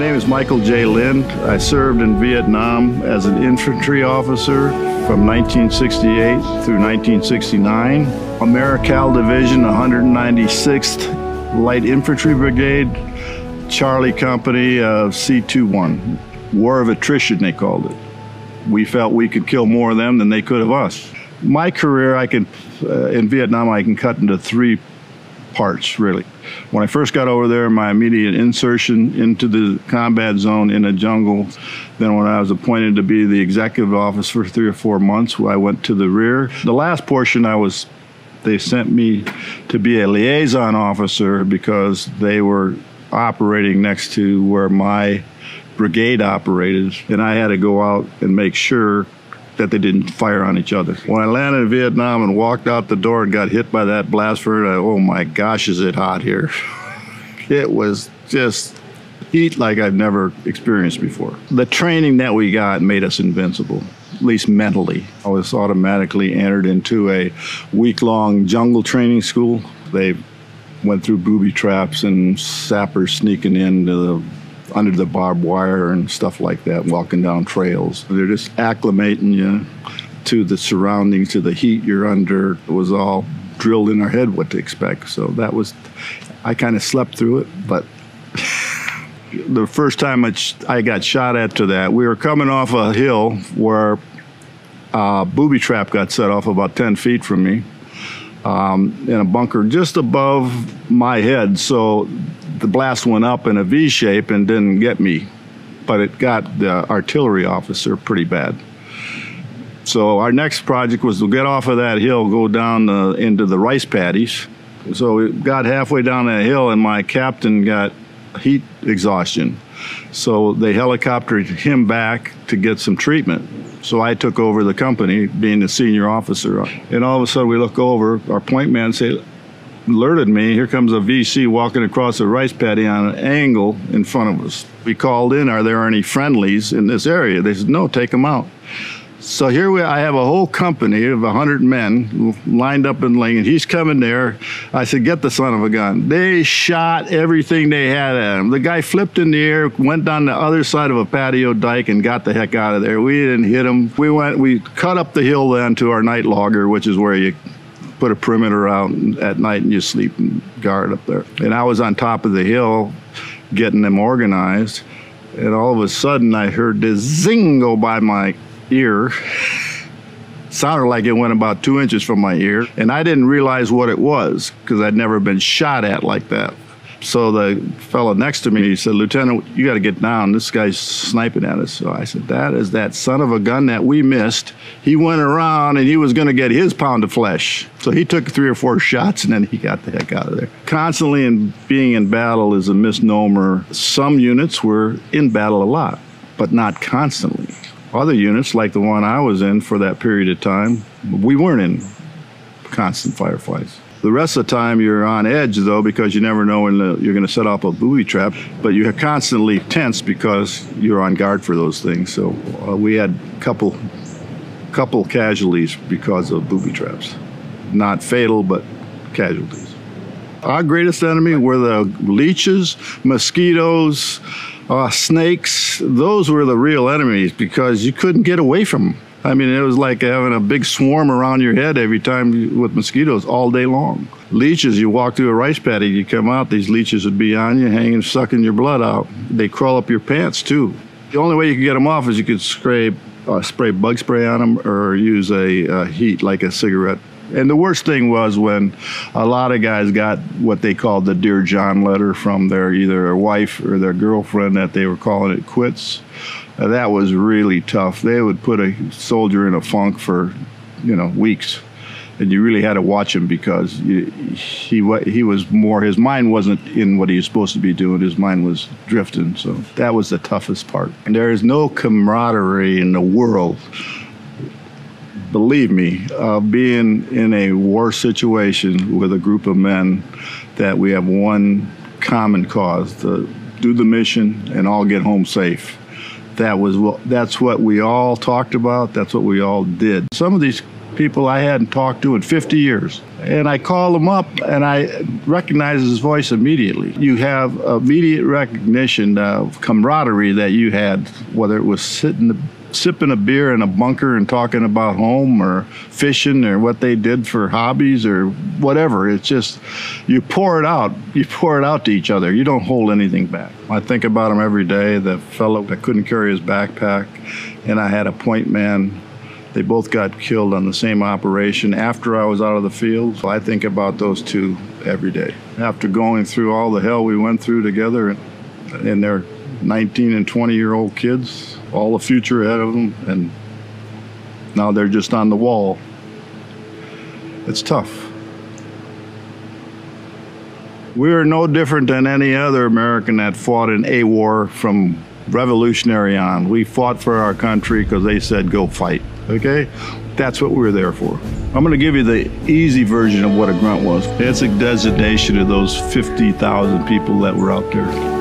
name is Michael J Lynd. I served in Vietnam as an infantry officer from 1968 through 1969. Americal Division, 196th Light Infantry Brigade, Charlie Company of C-21. War of attrition, they called it. We felt we could kill more of them than they could of us. My career, in Vietnam, I can cut into three parts, really. When I first got over there, my immediate insertion into the combat zone in a jungle. Then when I was appointed to be the executive officer for 3 or 4 months, I went to the rear. The last portion they sent me to be a liaison officer because they were operating next to where my brigade operated, and I had to go out and make sure that they didn't fire on each other. When I landed in Vietnam and walked out the door and got hit by that blast furnace, oh my gosh, is it hot here. It was just heat like I've never experienced before. The training that we got made us invincible, at least mentally. I was automatically entered into a week-long jungle training school. They went through booby traps and sappers sneaking under the barbed wire and stuff like that, walking down trails. They're just acclimating you to the surroundings, to the heat you're under. It was all drilled in our head what to expect. So I kind of slept through it, but the first time I got shot at to that, we were coming off a hill where a booby trap got set off about 10 feet from me in a bunker just above my head. So the blast went up in a V shape and didn't get me, but it got the artillery officer pretty bad. So our next project was to get off of that hill, go down into the rice paddies. So we got halfway down that hill and my captain got heat exhaustion. So they helicoptered him back to get some treatment. So I took over the company, being the senior officer. And all of a sudden we look over, our point man alerted me, here comes a VC walking across a rice paddy on an angle in front of us. We called in, are there any friendlies in this area? They said, no, take them out. So I have a whole company of 100 men lined up in lane. He's coming there. I said, get the son of a gun. They shot everything they had at him. The guy flipped in the air, went down the other side of a patio dike and got the heck out of there. We didn't hit him. We cut up the hill then to our night logger, which is where you put a perimeter out at night and you sleep and guard up there. And I was on top of the hill getting them organized. And all of a sudden I heard this zing go by my ear. Sounded like it went about 2 inches from my ear. And I didn't realize what it was because I'd never been shot at like that. So the fellow next to me, he said, Lieutenant, you got to get down. This guy's sniping at us. So I said, that is that son of a gun that we missed. He went around and he was going to get his pound of flesh. So he took 3 or 4 shots and then he got the heck out of there. Constantly being in battle is a misnomer. Some units were in battle a lot, but not constantly. Other units, like the one I was in for that period of time, we weren't in constant firefights. The rest of the time you're on edge, though, because you never know when you're going to set off a booby trap, but you're constantly tense because you're on guard for those things. So we had a couple casualties because of booby traps. Not fatal, but casualties. Our greatest enemy were the leeches, mosquitoes, snakes. Those were the real enemies because you couldn't get away from them. I mean, it was like having a big swarm around your head every time with mosquitoes all day long. Leeches, you walk through a rice paddy, you come out, these leeches would be on you, hanging, sucking your blood out. They crawl up your pants, too. The only way you could get them off is you could spray bug spray on them or use a heat like a cigarette. And the worst thing was when a lot of guys got what they called the Dear John letter from either their wife or their girlfriend that they were calling it quits. That was really tough. They would put a soldier in a funk for, weeks. And you really had to watch him because he was more, his mind wasn't in what he was supposed to be doing. His mind was drifting. So that was the toughest part. And there is no camaraderie in the world, believe me, being in a war situation with a group of men that we have one common cause, to do the mission and all get home safe. That's what we all talked about. That's what we all did. Some of these people I hadn't talked to in 50 years. And I called him up, and I recognized his voice immediately. You have immediate recognition of camaraderie that you had, whether it was sipping a beer in a bunker and talking about home or fishing or what they did for hobbies or whatever. It's just, you pour it out. You pour it out to each other. You don't hold anything back. I think about him every day, the fellow that couldn't carry his backpack, and I had a point man. They both got killed on the same operation after I was out of the field. So I think about those two every day. After going through all the hell we went through together, and they're 19 and 20-year-old kids, all the future ahead of them, and now they're just on the wall. It's tough. We're no different than any other American that fought in a war from Revolutionary on. We fought for our country because they said go fight. Okay? That's what we're there for. I'm going to give you the easy version of what a grunt was. It's a designation of those 50,000 people that were out there.